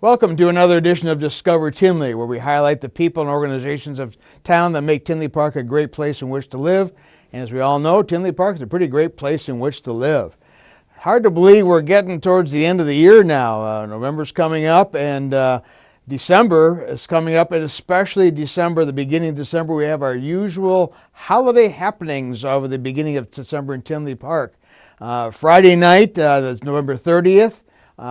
Welcome to another edition of Discover Tinley, where we highlight the people and organizations of town that make Tinley Park a great place in which to live. And as we all know, Tinley Park is a pretty great place in which to live. Hard to believe we're getting towards the end of the year now. November's coming up, and December is coming up, and especially December, the beginning of December, we have our usual holiday happenings over the beginning of December in Tinley Park. Friday night, that's November 30th.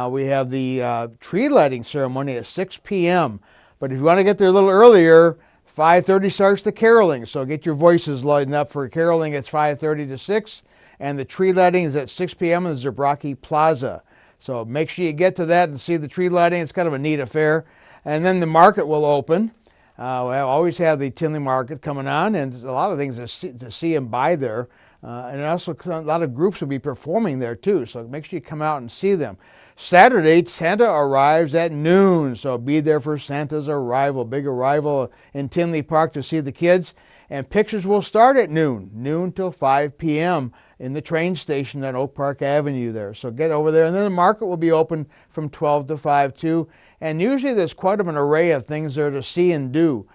We have the tree lighting ceremony at 6 p.m. But if you want to get there a little earlier, 5:30 starts the caroling. So get your voices lighting up for caroling. It's 5:30 to 6. And the tree lighting is at 6 p.m. in the Zabrocki Plaza. So make sure you get to that and see the tree lighting. It's kind of a neat affair. And then the market will open. We always have the Tinley Market coming on, and a lot of things to see and buy there. And also a lot of groups will be performing there too, so make sure you come out and see them. Saturday, Santa arrives at noon, so be there for Santa's arrival, big arrival in Tinley Park to see the kids. And pictures will start at noon till 5 p.m. in the train station at Oak Park Avenue there. So get over there, and then the market will be open from 12 to 5 too. And usually there's quite an array of things there to see and do.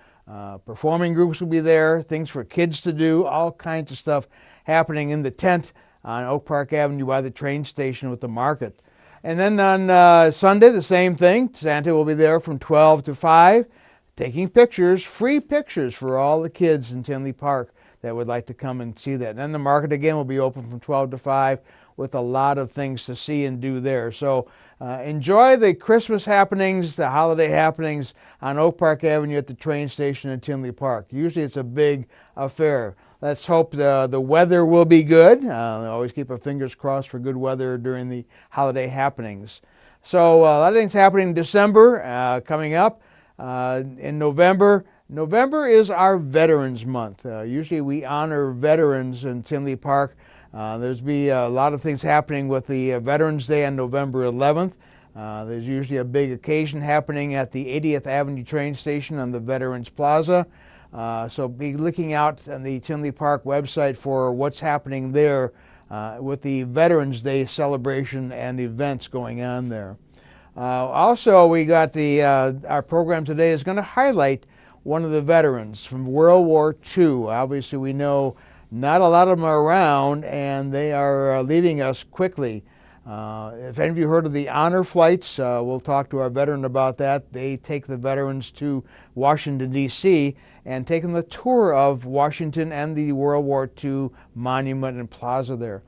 Performing groups will be there, things for kids to do, all kinds of stuff happening in the tent on Oak Park Avenue by the train station with the market. And then on Sunday, the same thing. Santa will be there from 12 to 5, taking pictures, free pictures for all the kids in Tinley Park that would like to come and see that. And then the market again will be open from 12 to 5 with a lot of things to see and do there. So enjoy the Christmas happenings, the holiday happenings on Oak Park Avenue at the train station in Tinley Park. Usually it's a big affair. Let's hope the weather will be good. Always keep our fingers crossed for good weather during the holiday happenings. So a lot of things happening in December coming up. In November, November is our Veterans Month. Usually we honor veterans in Tinley Park. There's be a lot of things happening with the Veterans Day on November 11th. There's usually a big occasion happening at the 80th Avenue train station on the Veterans Plaza. So be looking out on the Tinley Park website for what's happening there with the Veterans Day celebration and events going on there. Also, we got our program today is going to highlight one of the veterans from World War II. Obviously, we know not a lot of them are around, and they are leaving us quickly. If any of you heard of the honor flights, we'll talk to our veteran about that. They take the veterans to Washington, D.C., and take them the tour of Washington and the World War II monument and plaza there.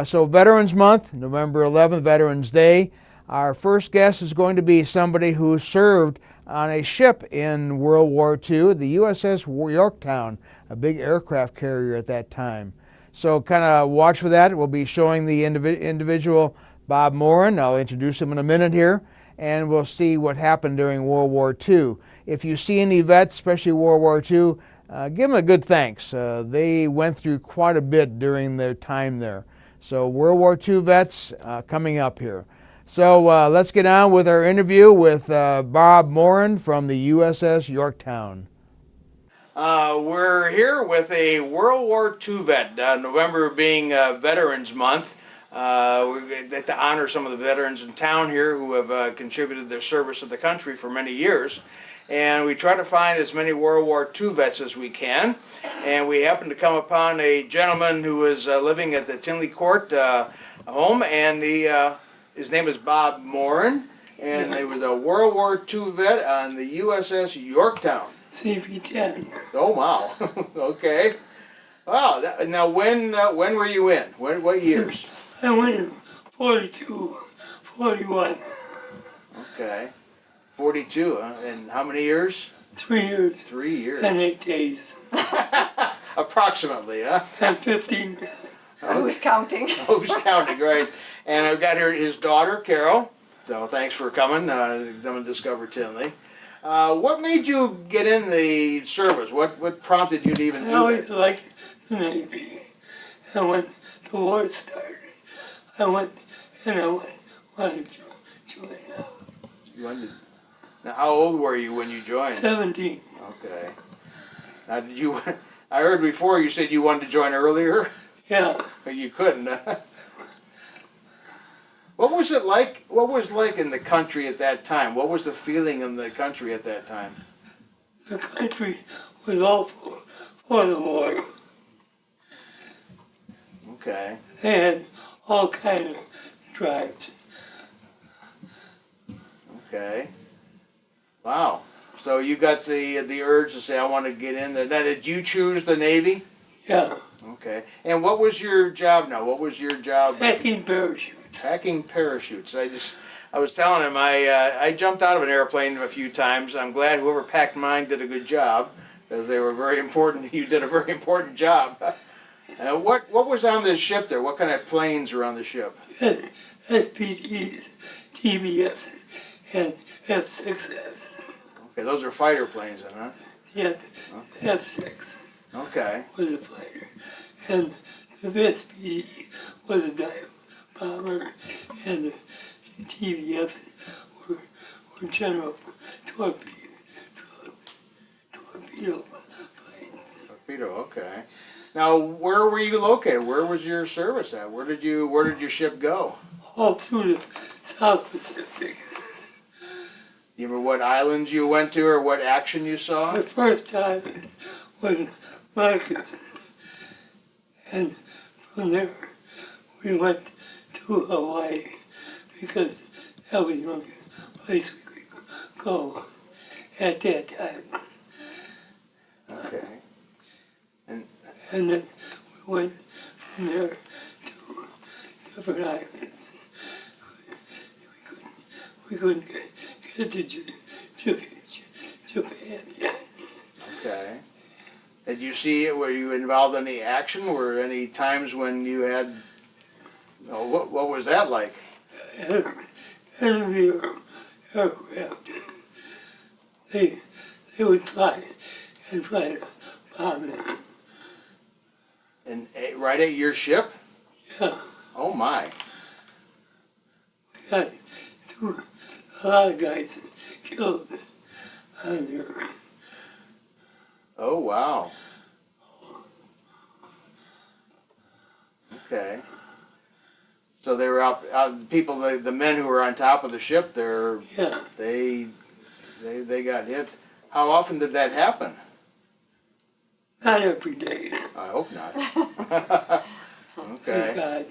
So Veterans Month, November 11th, Veterans Day. Our first guest is going to be somebody who served on a ship in World War II, the USS Yorktown, a big aircraft carrier at that time. So kind of watch for that. We'll be showing the individual, Bob Morin. I'll introduce him in a minute here, and we'll see what happened during World War II. If you see any vets, especially World War II, give them a good thanks. They went through quite a bit during their time there. So World War II vets coming up here. So let's get on with our interview with Bob Morin from the USS Yorktown. We're here with a World War II vet, November being Veterans Month. We get to honor some of the veterans in town here who have contributed their service to the country for many years. And we try to find as many World War II vets as we can. And we happened to come upon a gentleman who was living at the Tinley Court home, and his name is Bob Morin, and he was a World War II vet on the USS Yorktown. CP-10. Oh, wow. Okay. Wow. Now, when were you in? What years? I went in 42, 41. Okay. 42, huh? And how many years? 3 years. 3 years. And 8 days. Approximately, huh? And 15. Who's counting? Who's counting, right? And I've got here his daughter, Carol. So thanks for coming. Come and discover Tinley. What made you get in the service? What prompted you to even do that? I always liked the Navy. And when the war started, I went and I wanted to join out. Now, how old were you when you joined? 17. Okay. Now, did you? I heard before you said you wanted to join earlier. Yeah. But you couldn't. What What was it like? What was it like in the country at that time? What was the feeling in the country at that time? The country was awful for the war. Okay. They had all kind of tribes. Okay. Wow. So you got the urge to say, I want to get in there. Now, did you choose the Navy? Yeah, Okay. And what was your job now? What was your job? packing parachutes. Packing parachutes. I was telling him I jumped out of an airplane a few times. I'm glad whoever packed mine did a good job, because they were very important. You did a very important job. What was on the ship there? What kind of planes were on the ship? SPDs, TBFs, and F6Fs. Okay, those are fighter planes then, huh? Yeah, F6 Okay. was a fighter, and the SPD was a dive bomber, and the TBF were general torpedo planes. Torpedo. Okay. Now, where were you located? Where was your service at? Where did your ship go? All through the South Pacific. You remember what islands you went to or what action you saw? The first time was Marcus, and from there we went to Hawaii because that was the only place we could go at that time. Okay. And then we went from there to different islands. We couldn't get to Japan yet. Okay. Did you see it? Were you involved in any action? Were there any times when you had? Oh, what was that like? Enemy aircraft. They would fly and try to bomb it. And right at your ship? Yeah, Oh my. we got a lot of guys killed on there. Oh wow. Okay. So they were out people, the men who were on top of the ship there, Yeah, they got hit. How often did that happen? not every day. I hope not. Thank Okay. God.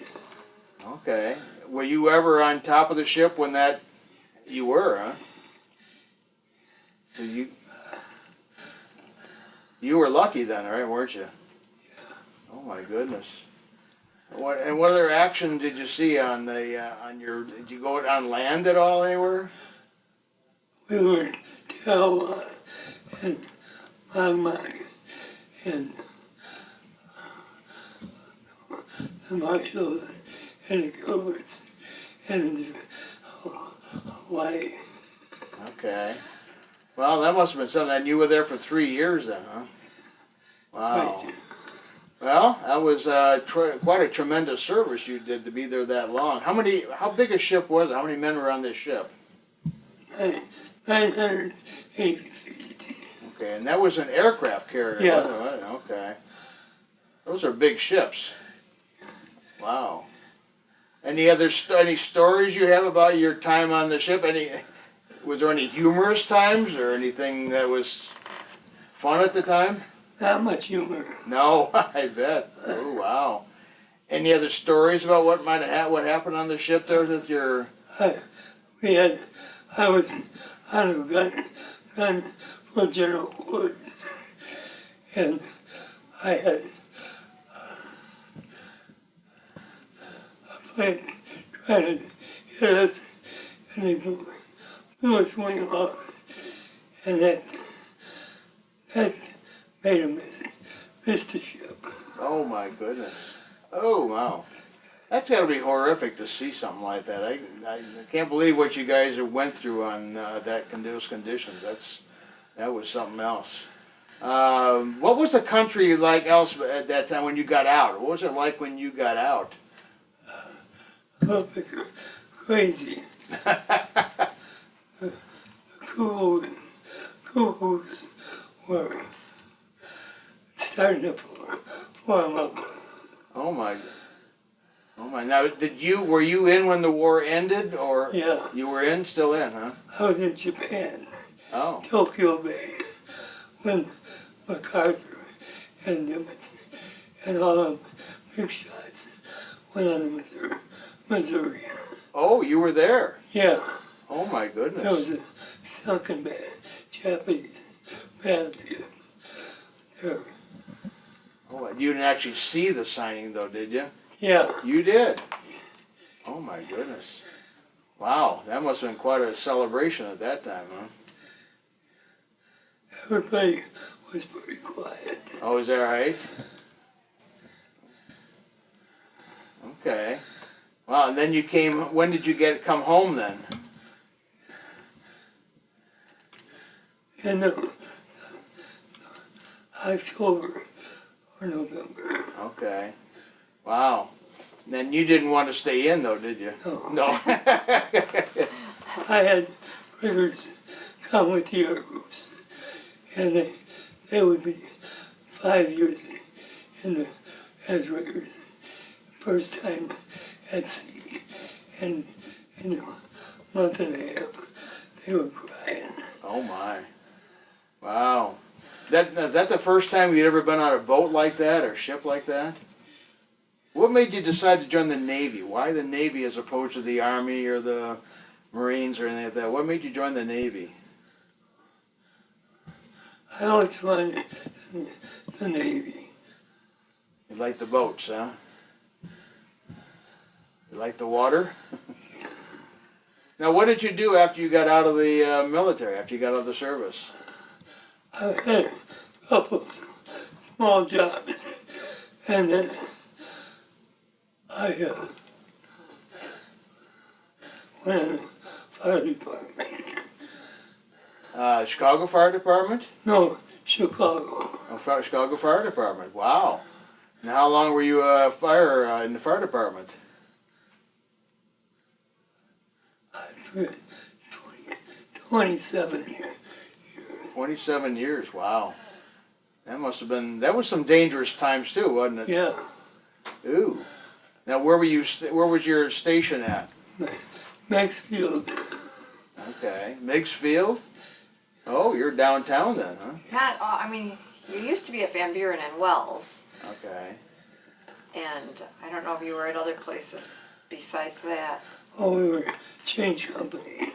Okay. Were you ever on top of the ship when that, you were, huh? So you were lucky then, right, weren't you? Oh my goodness. What other action did you see on did you go on land at all anywhere? We were in Taiwan and Mangmang and the Marshalls and the Gilberts and Hawaii. Okay. Well, that must have been something. And you were there for 3 years then, huh? Wow. Right. Well, that was quite a tremendous service you did to be there that long. How big a ship was it? How many men were on this ship? 980 feet. Okay, and that was an aircraft carrier, Yeah. wasn't it? Okay. Those are big ships. Wow. Any stories you have about your time on the ship? Was there any humorous times or anything that was fun at the time? Not much humor. No, I bet. Oh wow. Any other stories about what happened on the ship there with your? I was on a gun for General Woods, and I had a plane trying to hit us, and they blew us wing off, and that made him miss the ship. Oh my goodness. Oh wow. That's got to be horrific to see something like that. I can't believe what you guys went through on those conditions. That was something else. What was the country like else at that time when you got out? What was it like when you got out? A little bit crazy. The cuckoos were starting to form up. Oh my! Now, were you in when the war ended, or Yeah. you were still in, huh? I was in Japan, Oh, Tokyo Bay, when MacArthur and Nimitz and all them big shots went on the Missouri. oh, you were there. Yeah, Oh my there goodness. was a sunken Japanese battleship there. Oh, you didn't actually see the signing though, did you? Yeah, You did. Oh my goodness. Wow, that must have been quite a celebration at that time, huh? everybody was pretty quiet. Oh, is that right? Okay. Wow, and then you came, when did you come home then? In the October or November. Okay. Wow. Then you didn't want to stay in though, did you? No. No. I had riggers come with the air groups, and they would be 5 years in the, as riggers, first time at sea, and in a month and a half they were crying. Oh my. Wow. Is that the first time you'd ever been on a boat like that or ship like that? What made you decide to join the Navy? Why the Navy as opposed to the Army or the Marines or anything like that? What made you join the Navy? I always wanted the Navy. You like the boats, huh? You like the water? Now, what did you do after you got out of the military, after you got out of the service? I had a couple of small jobs, and then I went in the fire department. Chicago Fire Department? No, Chicago. Oh, Chicago Fire Department. Wow. And how long were you in the fire department? I forget, 27 years. 27 years. Wow. That was some dangerous times too, wasn't it? Yeah, Ooh. Now, where was your station at? Maxfield. Okay. Meigs Field? Oh, you're downtown then, huh? Not, I mean, you used to be at Van Buren and Wells, Okay. and I don't know if you were at other places besides that. Oh, we were change company.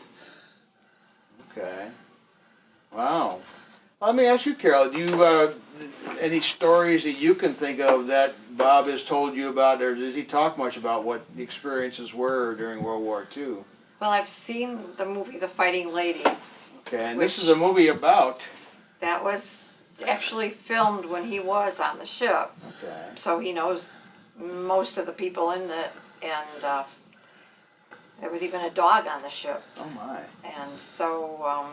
Okay. Wow. Let me ask you, Carol, do you, any stories that you can think of that Bob has told you about, or does he talk much about what the experiences were during World War II? Well, I've seen the movie The Fighting Lady. Okay, and this is a movie about... That was actually filmed when he was on the ship, Okay. so he knows most of the people in it, and there was even a dog on the ship. Oh my. And so,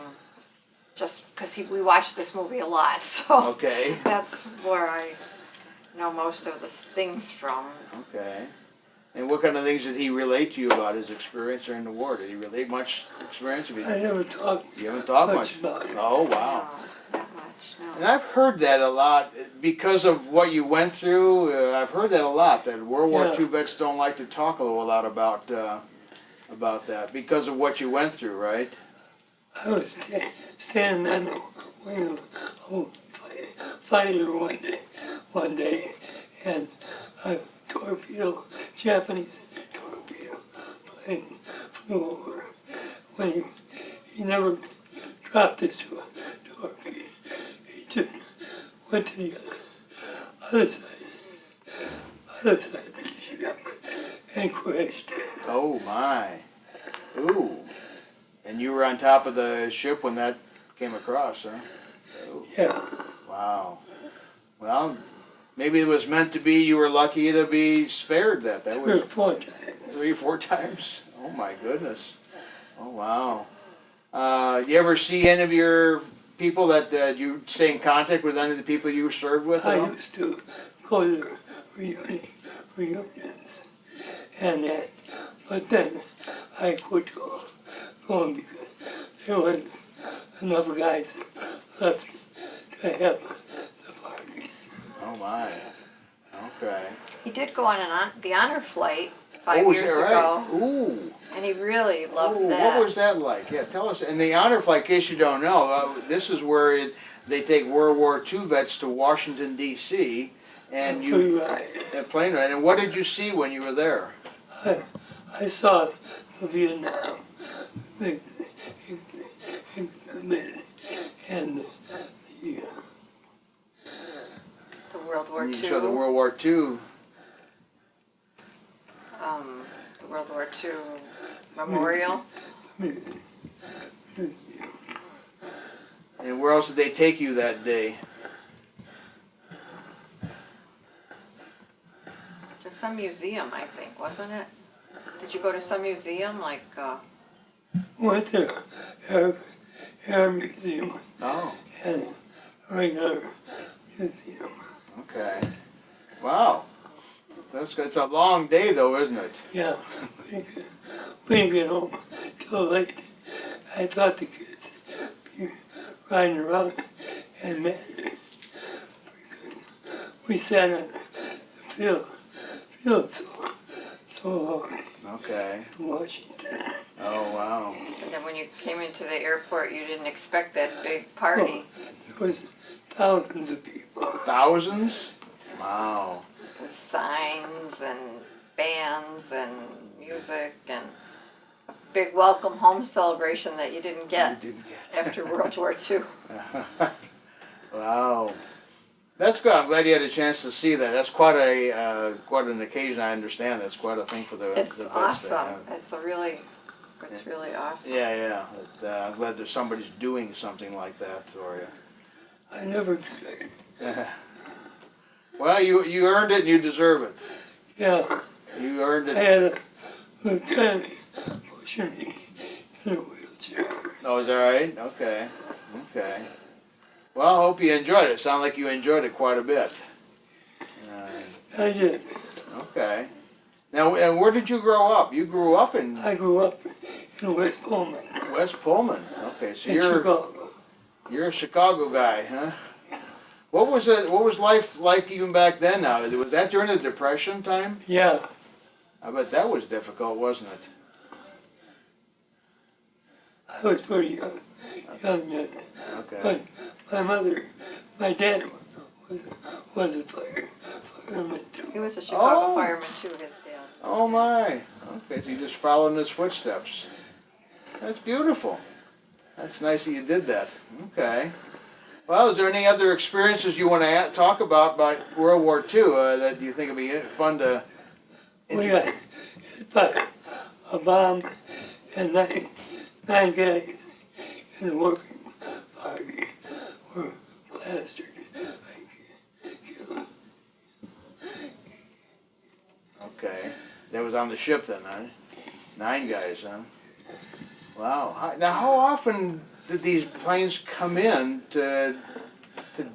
just because we watched this movie a lot, so Okay. that's where I know most of the things from. Okay. And what kind of things did he relate to you about his experience during the war? Did he relate much experience? I never talked You haven't talked much. about it. Oh, wow. No, not much, no. And I've heard that a lot because of what you went through. I've heard that a lot, that World War Yeah. II vets don't like to talk a lot about that because of what you went through, right? I was standing on the wing of a fighter one day, and a Japanese torpedo plane flew over. When he never dropped this torpedo, he just went to the other side of the ship and crashed. Oh my. Ooh. And you were on top of the ship when that came across, huh? Oh, Yeah, wow. Well, maybe it was meant to be. You were lucky to be spared that. That 3 or was 4 times. 3 or 4 times. Oh my goodness. Oh wow. You ever see any of your people that you stay in contact with, any of the people you served with? At I all? used to go to the reunions and that, but then I quit going because there weren't enough guys left to have the parties. Oh my. Okay. He did go on the honor flight 5 is years that ago. right? Ooh. And he really loved Ooh, that. what was that like? Yeah, tell us. And the honor flight, in case you don't know, this is where they take World War II vets to Washington, D.C., and you plane ride. And what did you see when you were there? I saw the Vietnam exhibit and The World War And II. you saw the World War II. The World War II memorial. And where else did they take you that day? To some museum, I think, wasn't it? Did you go to some museum, like, went to Air Museum Oh, and regular museum. okay. Wow. It's a long day, though, isn't it? Yeah, we didn't get home till late. I thought the kids be riding around and met. We sat on the field so long Okay. in Washington. Oh, wow. and then when you came into the airport, you didn't expect that big party There was thousands of people. Thousands? Wow. with signs and bands and music and a big welcome home celebration that you didn't get You didn't get after World War II. Wow. That's good. I'm glad you had a chance to see that. That's quite an occasion. I understand. That's quite a thing for the It's the vets to awesome. have. It's really awesome. Yeah. I'm glad there's somebody's doing something like that for you. I never expected. Well, you earned it and you deserve it. Yeah, You earned I it. had a lieutenant pushing me in a wheelchair. Oh, is that right? Okay. Well, I hope you enjoyed it. Sound like you enjoyed it quite a bit. I did. Okay. Now, and where did you grow up? You grew up in I grew up in West Pullman, West Pullman. Okay, so in Chicago. you're a Chicago guy, huh? What was it? What was life like even back then? Now, was that during the Depression time? Yeah, I bet that was difficult, wasn't it? I was pretty young then. Okay. But my dad was a fireman too. He was a Chicago Oh. fireman too, his dad. Oh my. Okay, so you just followed in his footsteps. That's beautiful. That's nice that you did that. Okay. Well, is there any other experiences you want to talk about World War II that you think would be fun to? We got hit by a bomb and nine guys in the working party were plastered. Okay. That was on the ship then, huh? 9 guys, huh? Wow. Now, how often did these planes come in to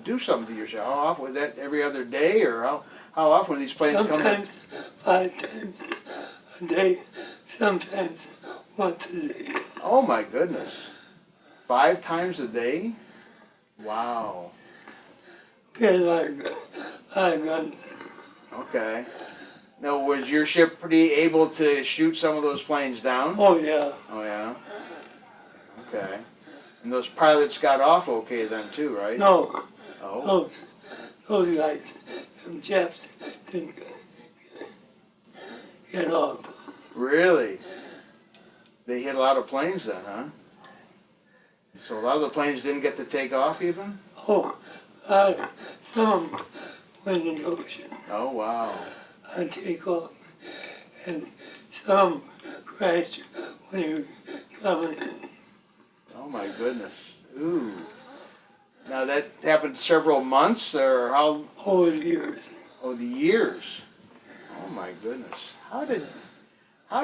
do something to your ship? How often? Was that every other day, or how often would these planes come in? Sometimes 5 times a day, sometimes once a day. Oh my goodness. 5 times a day? Wow. We had a lot of guns. Okay. Now, was your ship pretty able to shoot some of those planes down? Oh yeah, Oh, yeah? Okay. And those pilots got off okay then, too, right? no, Oh, those guys, them Japs didn't get off. really? They hit a lot of planes then, huh? So a lot of the planes didn't get to take off even? Oh, some of them went in the ocean Oh, wow. and take off, and some crashed when they were coming in. Oh, my goodness. Ooh. Now, that happened several months, or how? Over the years. Oh, the years. Oh, my goodness. How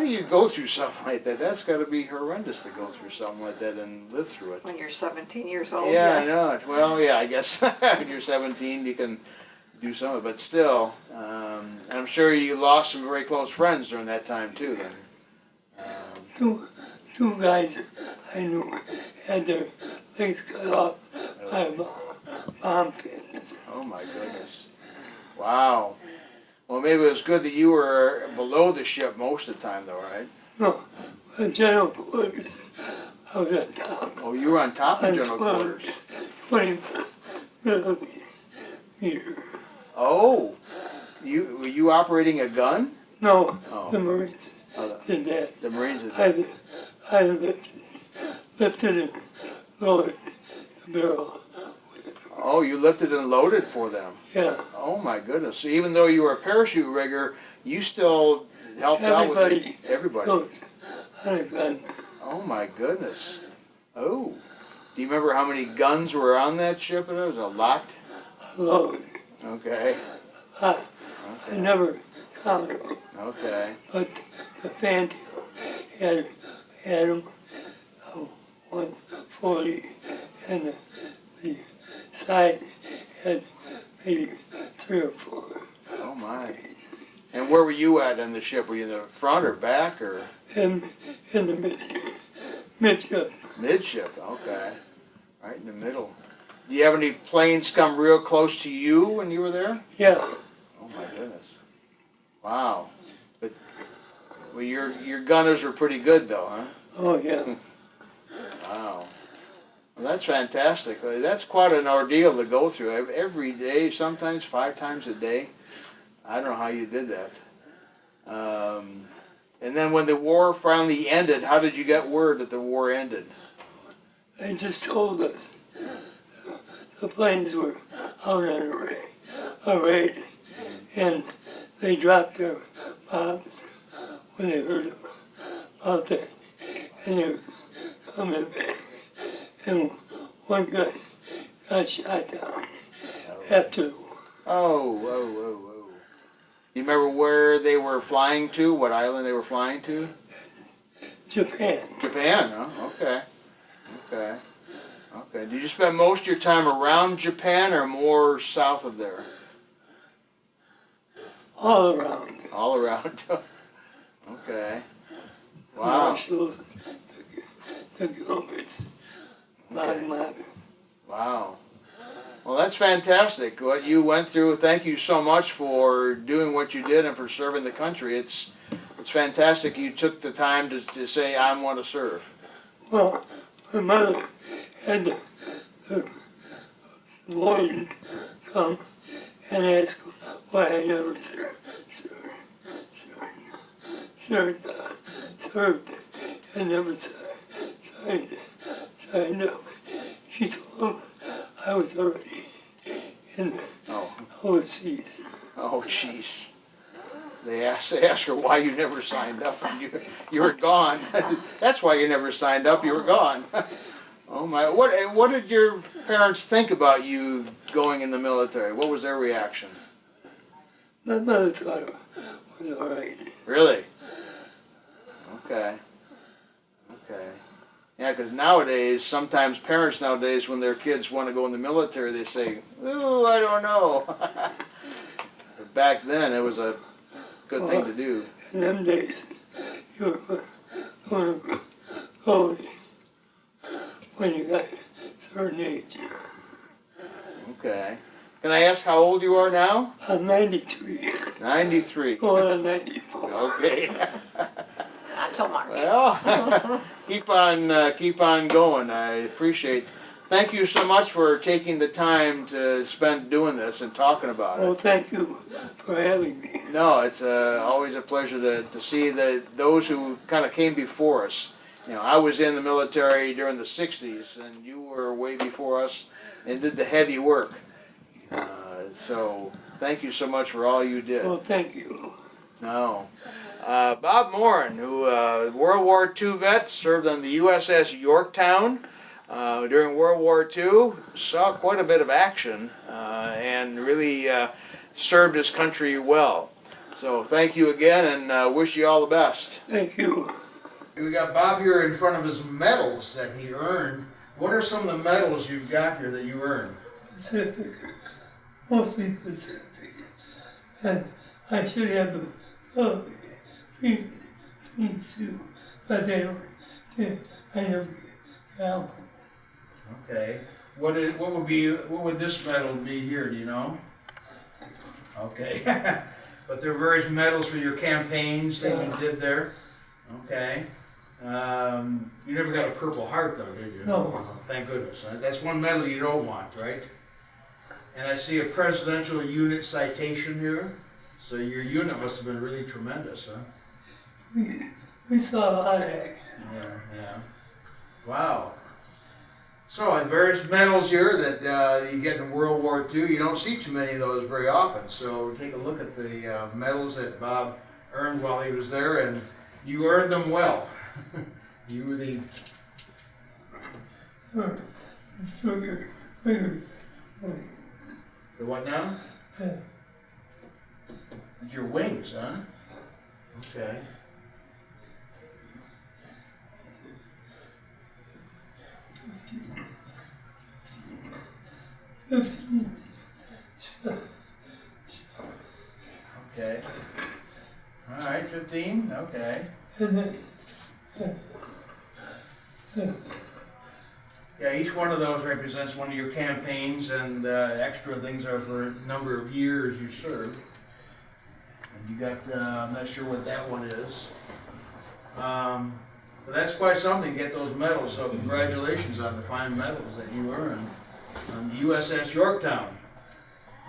do you go through something like that? That's got to be horrendous to go through something like that and live through it. When you're 17 years old. Yeah, I yes. know it. Well, yeah, I guess when you're 17, you can do some of it, but still, and I'm sure you lost some very close friends during that time too. Then, Two guys I knew had their legs cut off by bomb pins. oh my goodness, wow. Well, maybe it was good that you were below the ship most of the time, though, right? No, general quarters, I was on top. Oh, you were on top of On general 12, quarters. 20 millimeter. Oh, were you operating a gun? No, Oh. the Marines Oh, did that. the Marines did that. I lifted and lowered the barrel. Oh, you lifted and loaded for them. Yeah, Oh my goodness! So even though you were a parachute rigger, you still helped out with it. Everybody. goes on a gun. Oh my goodness! Oh, do you remember how many guns were on that ship? It was a lot. Load. Okay. I Okay. never counted them, Okay. but the fantail had them 140, and the side had maybe 3 or 4. Oh my! And where were you at on the ship? Were you in the front or back or In the midship. midship? Okay. Right in the middle. Do you have any planes come real close to you when you were there? Yeah, Oh my goodness! Wow. But well, your gunners were pretty good though, huh? oh yeah. Wow. Well, that's fantastic. That's quite an ordeal to go through every day, sometimes 5 times a day. I don't know how you did that. And then when the war finally ended, how did you get word that the war ended? They just told us the planes were out on a raid, and they dropped their bombs when they heard about that, and they were coming back. And one guy got shot down after the war. Oh. You remember where they were flying to? What island they were flying to? Japan. Japan, huh? Okay. Did you spend most of your time around Japan or more south of there? All around. All around. Okay. The Wow. marshals, the governments, Okay. Wow. Well, that's fantastic. What you went through. Thank you so much for doing what you did and for serving the country. It's fantastic. You took the time to say, I want to serve. Well, my mother had the warden come and ask why I never served and never signed up. She told him I was already in the overseas. Oh, jeez. They asked her why you never signed up, and you were gone. That's why you never signed up. You were gone. Oh my! What did your parents think about you going in the military? What was their reaction? My mother thought it was all right. Really? Okay. Yeah, because nowadays, sometimes parents nowadays, when their kids want to go in the military, they say, "Ooh, I don't know." But back then, it was a good thing to do. In them days, you were going to go when you got a certain age. Okay. Can I ask how old you are now? I'm 93, 93. going on 94. Okay. Not till March. Well, keep on going. I appreciate. Thank you so much for taking the time to spend doing this and talking about Well, it. thank you for having me. No, it's always a pleasure to see those who kind of came before us. You know, I was in the military during the 60s, and you were way before us and did the heavy work. So thank you so much for all you did. Well, thank you. No. Bob Morin, who World War II vet, served on the USS Yorktown during World War II, saw quite a bit of action, and really served his country well. So thank you again, and wish you all the best. Thank you. We got Bob here in front of his medals that he earned. What are some of the medals you've got here that you earned? Pacific, mostly Pacific. And I should have them between two, but they don't. I never got them. Okay. What would this medal be here? Do you know? Okay. But there are various medals for your campaigns that you did there. Okay. You never got a Purple Heart though, did you? No. Thank goodness. That's one medal you don't want, right? And I see a Presidential Unit Citation here. So your unit must have been really tremendous, huh? We saw a lot of action. Yeah. Wow. So, various medals here that you get in World War II. You don't see too many of those very often. So, take a look at the medals that Bob earned while he was there, and you earned them well. You were the... The what now? It's your wings, huh? Okay. Okay. All right, 15. Okay. Yeah, each one of those represents one of your campaigns, and extra things are for a number of years you served. And you got, I'm not sure what that one is. But that's quite something to get those medals, so congratulations on the fine medals that you earned on the USS Yorktown.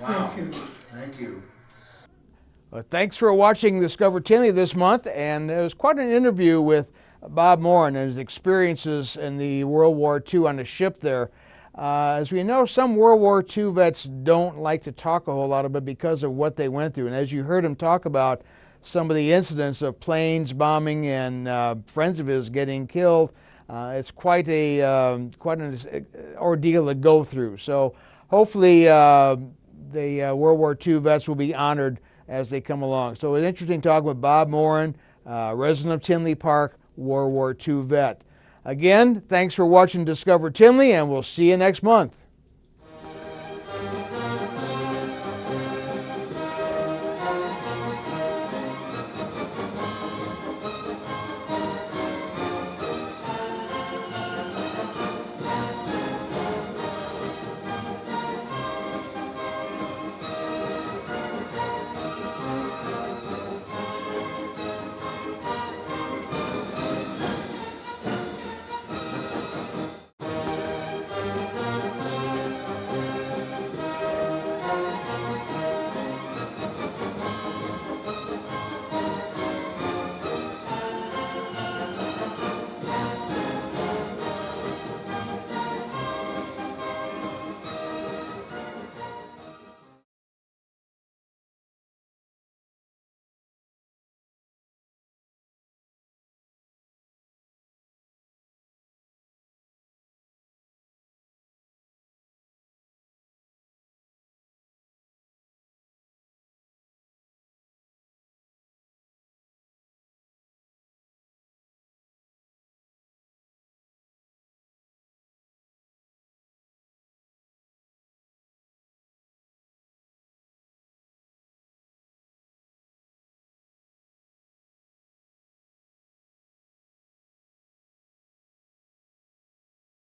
Wow. Thank you. Thank you. Well, thanks for watching Discover Tinley this month, and it was quite an interview with Bob Morin and his experiences in the World War II on the ship there. As we know, some World War II vets don't like to talk a whole lot about it because of what they went through, and as you heard him talk about some of the incidents of planes bombing and friends of his getting killed, it's quite an ordeal to go through. So hopefully the World War II vets will be honored as they come along. So an interesting talk with Bob Morin, resident of Tinley Park, World War II vet. Again, thanks for watching Discover Tinley, and we'll see you next month.